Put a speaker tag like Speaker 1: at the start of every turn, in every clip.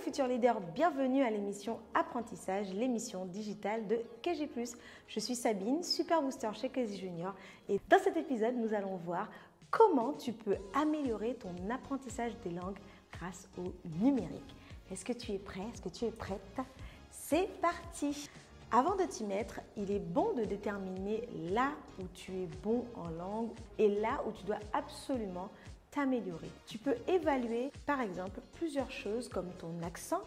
Speaker 1: futurs leaders, bienvenue à l'émission Apprentissage, l'émission digitale de KG+. Je suis Sabine, Super Booster chez KG Junior et dans cet épisode, nous allons voir comment tu peux améliorer ton apprentissage des langues grâce au numérique. Est-ce que tu es prêt? Est-ce que tu es prête? C'est parti! Avant de t'y mettre, il est bon de déterminer là où tu es bon en langue et là où tu dois absolument t'améliorer. Tu peux évaluer par exemple plusieurs choses comme ton accent,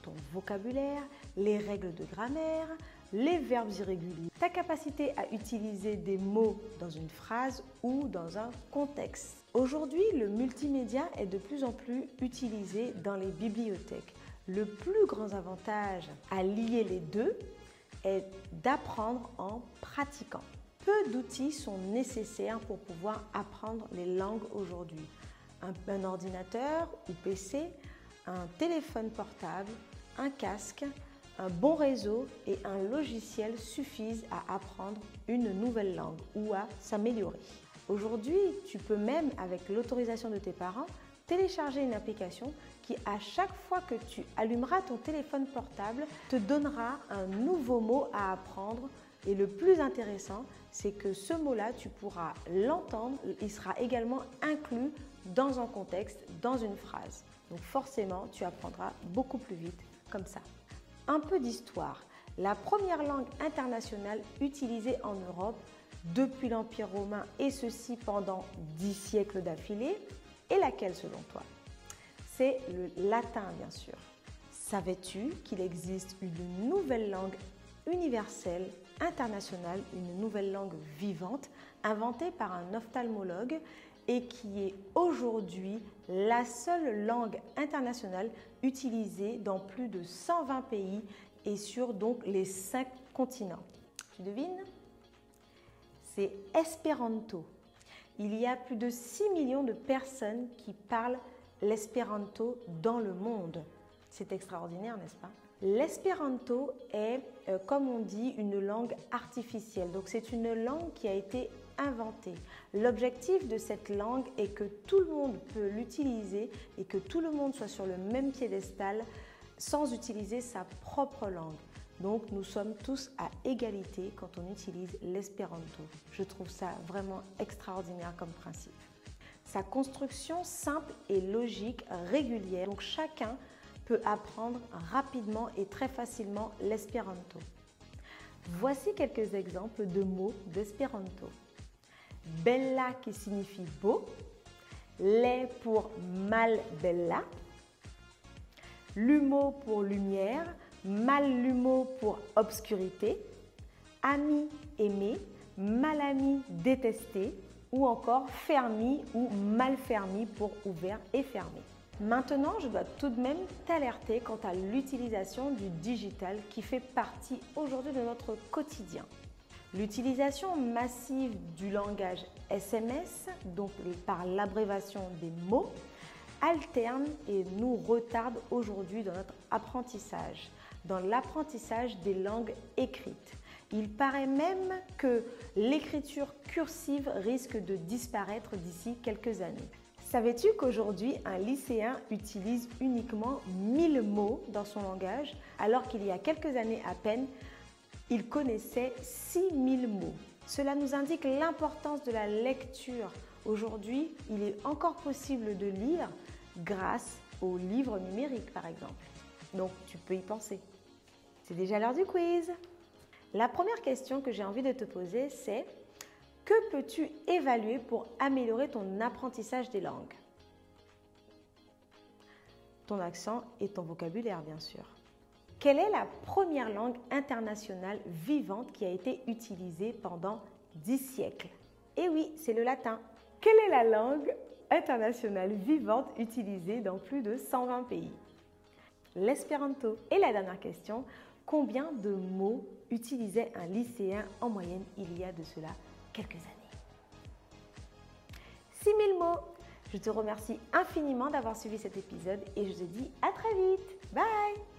Speaker 1: ton vocabulaire, les règles de grammaire, les verbes irréguliers, ta capacité à utiliser des mots dans une phrase ou dans un contexte. Aujourd'hui, le multimédia est de plus en plus utilisé dans les bibliothèques. Le plus grand avantage à lier les deux est d'apprendre en pratiquant. Peu d'outils sont nécessaires pour pouvoir apprendre les langues aujourd'hui. Un ordinateur ou PC, un téléphone portable, un casque, un bon réseau et un logiciel suffisent à apprendre une nouvelle langue ou à s'améliorer. Aujourd'hui, tu peux même, avec l'autorisation de tes parents, télécharger une application qui, à chaque fois que tu allumeras ton téléphone portable, te donnera un nouveau mot à apprendre. Et le plus intéressant, c'est que ce mot-là, tu pourras l'entendre. Il sera également inclus dans un contexte, dans une phrase. Donc forcément, tu apprendras beaucoup plus vite comme ça. Un peu d'histoire. La première langue internationale utilisée en Europe depuis l'Empire romain, et ceci pendant 10 siècles d'affilée, est laquelle selon toi? C'est le latin, bien sûr. Savais-tu qu'il existe une nouvelle langue universelle, internationale, une nouvelle langue vivante, inventée par un ophtalmologue et qui est aujourd'hui la seule langue internationale utilisée dans plus de 120 pays et sur donc les 5 continents. Tu devines? C'est Espéranto. Il y a plus de 6 millions de personnes qui parlent l'espéranto dans le monde. C'est extraordinaire, n'est-ce pas? L'espéranto est, comme on dit, une langue artificielle. Donc, c'est une langue qui a été inventée. L'objectif de cette langue est que tout le monde peut l'utiliser et que tout le monde soit sur le même piédestal sans utiliser sa propre langue. Donc, nous sommes tous à égalité quand on utilise l'espéranto. Je trouve ça vraiment extraordinaire comme principe. Sa construction simple et logique, régulière. Donc, chacun peut apprendre rapidement et très facilement l'espéranto. Voici quelques exemples de mots d'espéranto. Bella qui signifie beau, lait pour mal bella, lumo pour lumière, mallumo pour obscurité, ami aimé, malami détesté ou encore fermi ou malfermi pour ouvert et fermé. Maintenant, je dois tout de même t'alerter quant à l'utilisation du digital qui fait partie aujourd'hui de notre quotidien. L'utilisation massive du langage SMS, donc par l'abréviation des mots, alterne et nous retarde aujourd'hui dans notre apprentissage, dans l'apprentissage des langues écrites. Il paraît même que l'écriture cursive risque de disparaître d'ici quelques années. Savais-tu qu'aujourd'hui, un lycéen utilise uniquement 1000 mots dans son langage, alors qu'il y a quelques années à peine, il connaissait 6000 mots. Cela nous indique l'importance de la lecture. Aujourd'hui, il est encore possible de lire grâce aux livres numériques, par exemple. Donc, tu peux y penser. C'est déjà l'heure du quiz. La première question que j'ai envie de te poser, c'est: que peux-tu évaluer pour améliorer ton apprentissage des langues? Ton accent et ton vocabulaire, bien sûr. Quelle est la première langue internationale vivante qui a été utilisée pendant 10 siècles? Eh oui, c'est le latin. Quelle est la langue internationale vivante utilisée dans plus de 120 pays? L'espéranto. Et la dernière question, combien de mots utilisait un lycéen en moyenne il y a de cela quelques années? 6000 mots. Je te remercie infiniment d'avoir suivi cet épisode et je te dis à très vite. Bye!